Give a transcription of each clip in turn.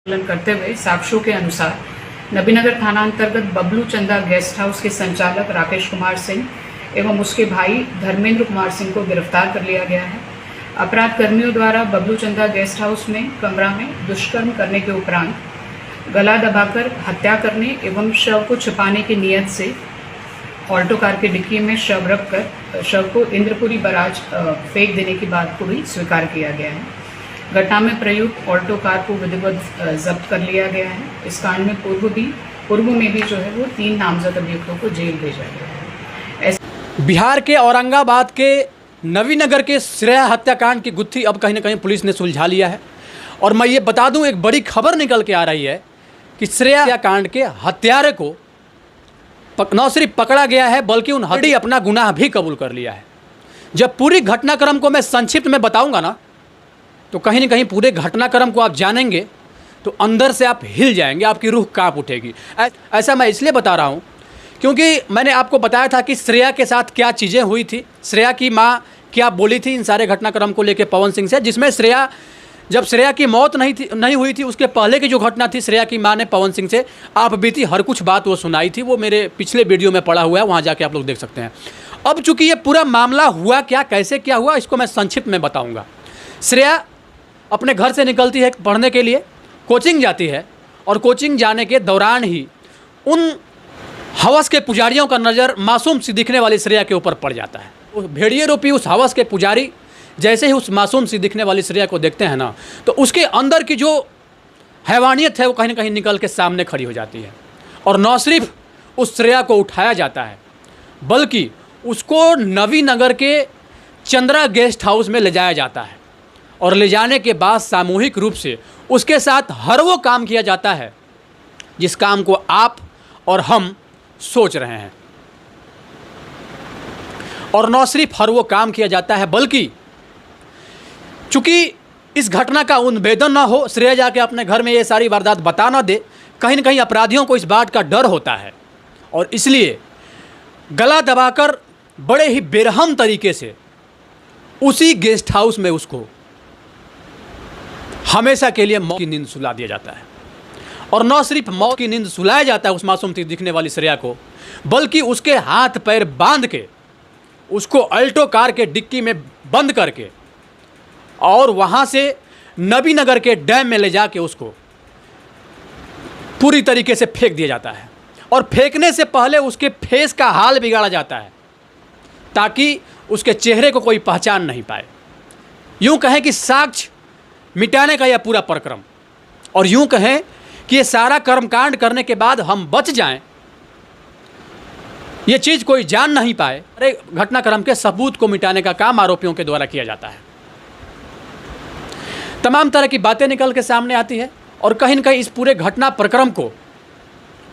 पालन करते हुए साक्ष्यों के अनुसार नबीनगर थाना अंतर्गत बबलू चंदा गेस्ट हाउस के संचालक राकेश कुमार सिंह एवं उसके भाई धर्मेंद्र कुमार सिंह को गिरफ्तार कर लिया गया है। अपराध कर्मियों द्वारा बबलू चंदा गेस्ट हाउस में कमरा में दुष्कर्म करने के उपरांत गला दबाकर हत्या करने एवं शव को छिपाने की नीयत से ऑल्टो कार की डिक्की में शव रखकर शव को इंद्रपुरी बराज फेंक देने की बात को भी स्वीकार किया गया है। घटना में प्रयुक्त ऑल्टो कार को विधिवत जब्त कर लिया गया है। इस कांड में पूर्व में भी जो है वो 3 नामजद अभियुक्तों को जेल भेजा गया है। बिहार के औरंगाबाद के नवीनगर के श्रेया हत्याकांड की गुत्थी अब कहीं ना कहीं पुलिस ने सुलझा लिया है। और मैं ये बता दूं, एक बड़ी खबर निकल के आ रही है कि श्रेया हत्याकांड के हत्यारे को न सिर्फ पकड़ा गया है बल्कि उन हत्यारे अपना गुनाह भी कबूल कर लिया है। जब पूरी घटनाक्रम को मैं संक्षिप्त में बताऊंगा ना, तो कहीं ना कहीं पूरे घटनाक्रम को आप जानेंगे तो अंदर से आप हिल जाएंगे, आपकी रूह कांप उठेगी। ऐसा मैं इसलिए बता रहा हूँ क्योंकि मैंने आपको बताया था कि श्रेया के साथ क्या चीज़ें हुई थी, श्रेया की माँ क्या बोली थी इन सारे घटनाक्रम को लेकर पवन सिंह से, जिसमें जब श्रेया की मौत नहीं हुई थी उसके पहले की जो घटना थी, श्रेया की माँ ने पवन सिंह से आप बीती हर कुछ बात वो सुनाई थी। वो मेरे पिछले वीडियो में पड़ा हुआ है, वहाँ जाके आप लोग देख सकते हैं। अब चूंकि ये पूरा मामला हुआ क्या, कैसे क्या हुआ, इसको मैं संक्षिप्त में बताऊँगा। श्रेया अपने घर से निकलती है पढ़ने के लिए, कोचिंग जाती है और कोचिंग जाने के दौरान ही उन हवस के पुजारियों का नज़र मासूम सी दिखने वाली श्रेया के ऊपर पड़ जाता है। उस भेड़िए रूपी उस हवस के पुजारी जैसे ही उस मासूम सी दिखने वाली श्रेया को देखते हैं ना, तो उसके अंदर की जो हैवानियत है वो कहीं ना कहीं निकल के सामने खड़ी हो जाती है। और न सिर्फ उस श्रेया को उठाया जाता है बल्कि उसको नवीनगर के चंद्रा गेस्ट हाउस में ले जाया जाता है और ले जाने के बाद सामूहिक रूप से उसके साथ हर वो काम किया जाता है जिस काम को आप और हम सोच रहे हैं। और न सिर्फ हर वो काम किया जाता है बल्कि चूंकि इस घटना का उन्भेदन ना हो, श्रेया जाके अपने घर में ये सारी वारदात बता ना दे, कहीं ना कहीं अपराधियों को इस बात का डर होता है और इसलिए गला दबाकर बड़े ही बेरहम तरीके से उसी गेस्ट हाउस में उसको हमेशा के लिए मौत की नींद सुला दिया जाता है। और न सिर्फ मौत की नींद सुलाया जाता है उस मासूम सी दिखने वाली श्रेया को, बल्कि उसके हाथ पैर बांध के उसको अल्टो कार के डिक्की में बंद करके और वहाँ से नबीनगर के डैम में ले जाके उसको पूरी तरीके से फेंक दिया जाता है। और फेंकने से पहले उसके फेस का हाल बिगाड़ा जाता है ताकि उसके चेहरे को कोई पहचान नहीं पाए। यूँ कहें कि साक्ष्य मिटाने का यह पूरा प्रक्रम, और यूँ कहें कि ये सारा कर्मकांड करने के बाद हम बच जाएं, ये चीज़ कोई जान नहीं पाए, अरे घटनाक्रम के सबूत को मिटाने का काम आरोपियों के द्वारा किया जाता है। तमाम तरह की बातें निकल के सामने आती है और कहीं न कहीं इस पूरे घटना प्रक्रम को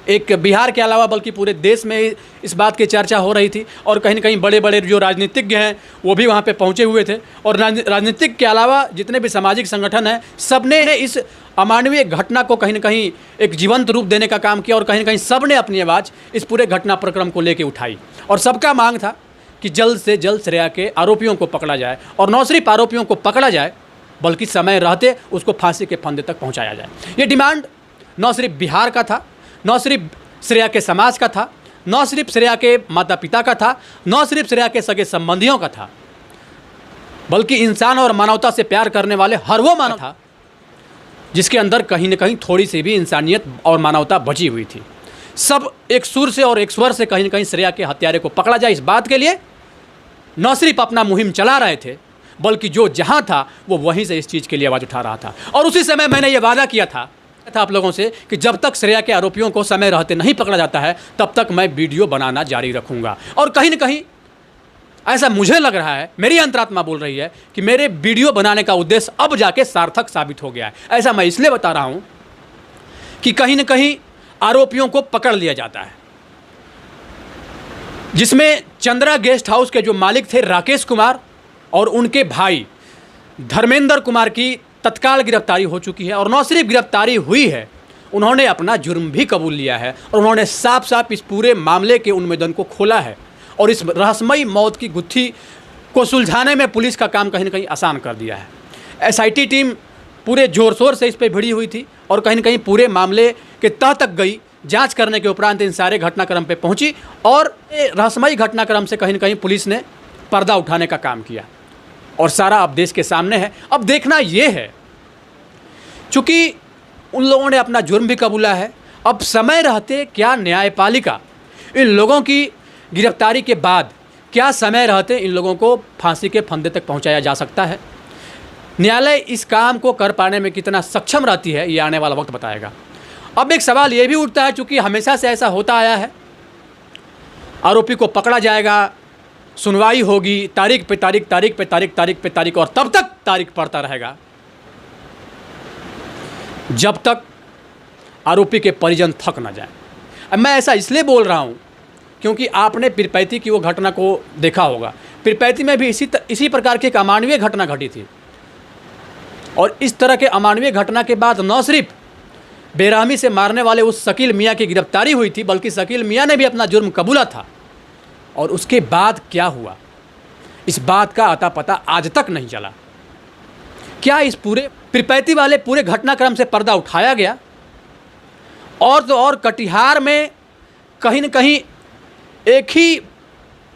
एक बिहार के अलावा बल्कि पूरे देश में इस बात की चर्चा हो रही थी। और कहीं न कहीं बड़े बड़े जो राजनीतिज्ञ हैं वो भी वहाँ पे पहुँचे हुए थे और राजनीतिक के अलावा जितने भी सामाजिक संगठन हैं सब ने इस अमानवीय घटना को कहीं न कहीं एक जीवंत रूप देने का काम किया और कहीं न कहीं सब ने अपनी आवाज़ इस पूरे घटना प्रक्रम को लेकर उठाई। और सबका मांग था कि जल्द से जल्द श्रेया के आरोपियों को पकड़ा जाए और न सिर्फ आरोपियों को पकड़ा जाए बल्कि समय रहते उसको फांसी के फंदे तक पहुँचाया जाए। ये डिमांड न सिर्फ बिहार का था, न सिर्फ श्रेया के समाज का था, न सिर्फ श्रेया के माता पिता का था, न सिर्फ श्रेया के सगे संबंधियों का था, बल्कि इंसान और मानवता से प्यार करने वाले हर वो मानव था जिसके अंदर कहीं न कहीं थोड़ी सी भी इंसानियत और मानवता बची हुई थी। सब एक सुर से और एक स्वर से कहीं न कहीं श्रेया के हत्यारे को पकड़ा जाए, इस बात के लिए न सिर्फ अपना मुहिम चला रहे थे बल्कि जो जहाँ था वो वहीं से इस चीज़ के लिए आवाज़ उठा रहा था। और उसी समय मैंने ये वादा किया था आप लोगों से कि जब तक श्रेया के आरोपियों को समय रहते नहीं पकड़ा जाता है तब तक मैं वीडियो बनाना जारी रखूंगा। और कहीं न कहीं ऐसा मुझे लग रहा है, मेरी अंतरात्मा बोल रही है कि मेरे वीडियो बनाने का उद्देश्य अब जाके सार्थक साबित हो गया है। ऐसा मैं इसलिए बता रहा हूं कि कहीं न कहीं आरोपियों को पकड़ लिया जाता है, जिसमें चंद्रा गेस्ट हाउस के जो मालिक थे राकेश कुमार और उनके भाई धर्मेंद्र कुमार की तत्काल गिरफ्तारी हो चुकी है। और न सिर्फ गिरफ्तारी हुई है, उन्होंने अपना जुर्म भी कबूल लिया है और उन्होंने साफ साफ इस पूरे मामले के उन्मेदन को खोला है और इस रहस्यमयी मौत की गुत्थी को सुलझाने में पुलिस का काम कहीं न कहीं आसान कर दिया है। एसआईटी टीम पूरे जोर शोर से इस पर भिड़ी हुई थी और कहीं न कहीं पूरे मामले के तह तक गई। जांच करने के उपरांत इन सारे घटनाक्रम पे पहुंची और रहस्यमयी घटनाक्रम से कहीं न कहीं पुलिस ने पर्दा उठाने का काम किया और सारा अब देश के सामने है। अब देखना ये है, चूँकि उन लोगों ने अपना जुर्म भी कबूला है, अब समय रहते क्या न्यायपालिका इन लोगों की गिरफ्तारी के बाद क्या समय रहते इन लोगों को फांसी के फंदे तक पहुंचाया जा सकता है। न्यायालय इस काम को कर पाने में कितना सक्षम रहती है, ये आने वाला वक्त बताएगा। अब एक सवाल ये भी उठता है, चूँकि हमेशा से ऐसा होता आया है, आरोपी को पकड़ा जाएगा, सुनवाई होगी, तारीख पे तारीख, तारीख पे तारीख, तारीख पे तारीख, और तब तक तारीख पड़ता रहेगा जब तक आरोपी के परिजन थक ना जाए। अब मैं ऐसा इसलिए बोल रहा हूँ क्योंकि आपने पीरपैंती की वो घटना को देखा होगा। पीरपैंती में भी इसी प्रकार की एक अमानवीय घटना घटी थी, और इस तरह के अमानवीय घटना के बाद न सिर्फ बेरहमी से मारने वाले उस शकील मियाँ की गिरफ्तारी हुई थी, बल्कि शकील मियाँ ने भी अपना जुर्म कबूला था। और उसके बाद क्या हुआ, इस बात का अता पता आज तक नहीं चला। क्या इस पूरे पीरपैंती वाले पूरे घटनाक्रम से पर्दा उठाया गया, और तो और कटिहार में कहीं न कहीं एक ही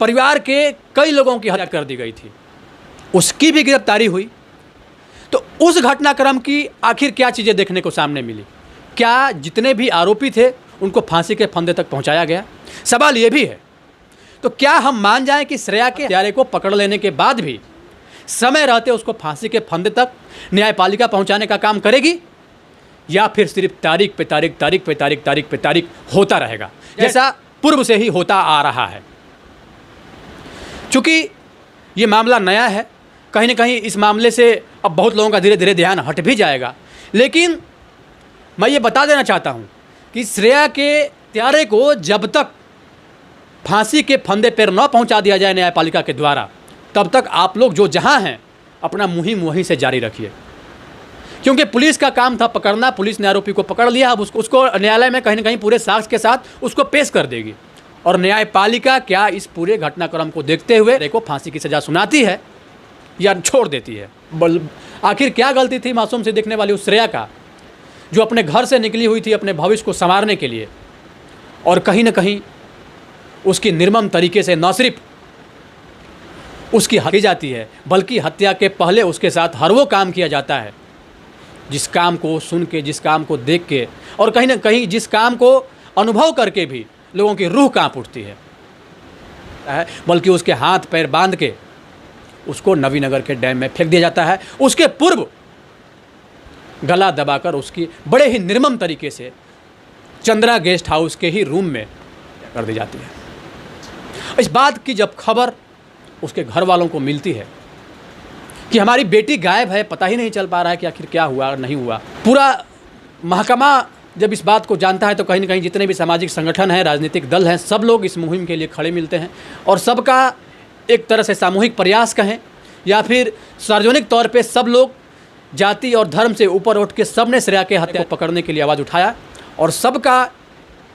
परिवार के कई लोगों की हत्या कर दी गई थी, उसकी भी गिरफ्तारी हुई। तो उस घटनाक्रम की आखिर क्या चीज़ें देखने को सामने मिली? क्या जितने भी आरोपी थे उनको फांसी के फंदे तक पहुंचाया गया? सवाल ये भी है। तो क्या हम मान जाएं कि श्रेया के हत्यारे को पकड़ लेने के बाद भी समय रहते उसको फांसी के फंदे तक न्यायपालिका पहुंचाने का काम करेगी, या फिर सिर्फ तारीख पे तारीख, तारीख पे तारीख, तारीख पे तारीख होता रहेगा जैसा पूर्व से ही होता आ रहा है? चूँकि ये मामला नया है, कहीं न कहीं इस मामले से अब बहुत लोगों का धीरे धीरे ध्यान हट भी जाएगा। लेकिन मैं ये बता देना चाहता हूँ कि श्रेया के हत्यारे को जब तक फांसी के फंदे पर न पहुँचा दिया जाए न्यायपालिका के द्वारा, तब तक आप लोग जो जहाँ हैं अपना मुहिम वहीं से जारी रखिए, क्योंकि पुलिस का काम था पकड़ना। पुलिस ने आरोपी को पकड़ लिया, अब उसको न्यायालय में कहीं न कहीं पूरे साक्ष्य के साथ उसको पेश कर देगी। और न्यायपालिका क्या इस पूरे घटनाक्रम को देखते हुए को फांसी की सज़ा सुनाती है या छोड़ देती है? आखिर क्या गलती थी मासूम से दिखने वाली उस श्रेया का, जो अपने घर से निकली हुई थी अपने भविष्य को संवारने के लिए, और कहीं न कहीं उसकी निर्मम तरीके से न सिर्फ उसकी हत्या की जाती है, बल्कि हत्या के पहले उसके साथ हर वो काम किया जाता है जिस काम को सुन के, जिस काम को देख के, और कहीं ना कहीं जिस काम को अनुभव करके भी लोगों की रूह कांप उठती है। बल्कि उसके हाथ पैर बांध के उसको नवीनगर के डैम में फेंक दिया जाता है। उसके पूर्व गला दबाकर उसकी बड़े ही निर्मम तरीके से चंद्रा गेस्ट हाउस के ही रूम में कर दी जाती है। इस बात की जब खबर उसके घर वालों को मिलती है कि हमारी बेटी गायब है, पता ही नहीं चल पा रहा है कि आखिर क्या हुआ और नहीं हुआ, पूरा महकमा जब इस बात को जानता है, तो कहीं ना कहीं जितने भी सामाजिक संगठन हैं, राजनीतिक दल हैं, सब लोग इस मुहिम के लिए खड़े मिलते हैं। और सबका एक तरह से सामूहिक प्रयास कहें या फिर सार्वजनिक तौर पे सब लोग जाति और धर्म से ऊपर उठ के सब ने श्रेया के हत्या को पकड़ने के लिए आवाज़ उठाया, और सबका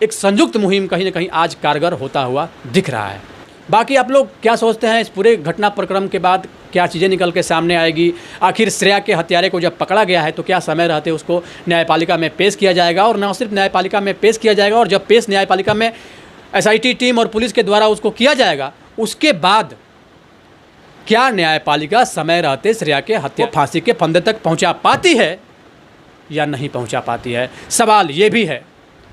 एक संयुक्त मुहिम कहीं ना कहीं आज कारगर होता हुआ दिख रहा है। बाकी आप लोग क्या सोचते हैं, इस पूरे घटना प्रक्रम के बाद क्या चीज़ें निकल के सामने आएगी? आखिर श्रेया के हत्यारे को जब पकड़ा गया है तो क्या समय रहते उसको न्यायपालिका में पेश किया जाएगा? और न सिर्फ न्यायपालिका में पेश किया जाएगा, और जब पेश न्यायपालिका में SIT टीम और पुलिस के द्वारा उसको किया जाएगा, उसके बाद क्या न्यायपालिका समय रहते श्रेया के हत्या फांसी के फंदे तक पहुँचा पाती है या नहीं पहुँचा पाती है? सवाल ये भी है,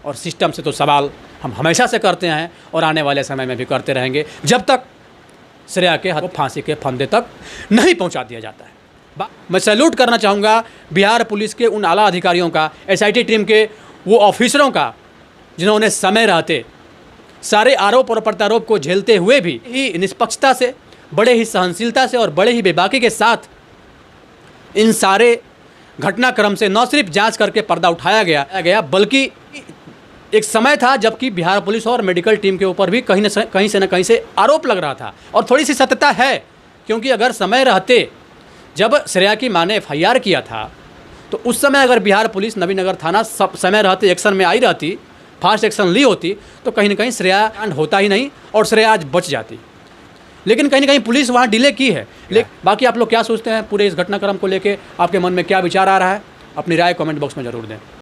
और सिस्टम से तो सवाल हम हमेशा से करते हैं और आने वाले समय में भी करते रहेंगे, जब तक श्रेया के हाथ फांसी के फंदे तक नहीं पहुंचा दिया जाता है। मैं सैल्यूट करना चाहूँगा बिहार पुलिस के उन आला अधिकारियों का, SIT टीम के वो ऑफिसरों का, जिन्होंने समय रहते सारे आरोप और प्रत्यारोप को झेलते हुए भी ही निष्पक्षता से, बड़े ही सहनशीलता से और बड़े ही बेबाकी के साथ इन सारे घटनाक्रम से न सिर्फ जांच करके पर्दा उठाया गया बल्कि एक समय था जबकि बिहार पुलिस और मेडिकल टीम के ऊपर भी कहीं से न कहीं से आरोप लग रहा था। और थोड़ी सी सत्यता है, क्योंकि अगर समय रहते जब श्रेया की मां ने FIR किया था, तो उस समय अगर बिहार पुलिस नवीनगर थाना सब समय रहते एक्शन में आई रहती, फास्ट एक्शन ली होती, तो कहीं ना कहीं श्रेया कांड होता ही नहीं और श्रेया आज बच जाती। लेकिन कहीं ना कहीं पुलिस वहाँ डिले की है। लेकिन बाकी आप लोग क्या सोचते हैं पूरे इस घटनाक्रम को लेकर? आपके मन में क्या विचार आ रहा है? अपनी राय कमेंट बॉक्स में ज़रूर दें।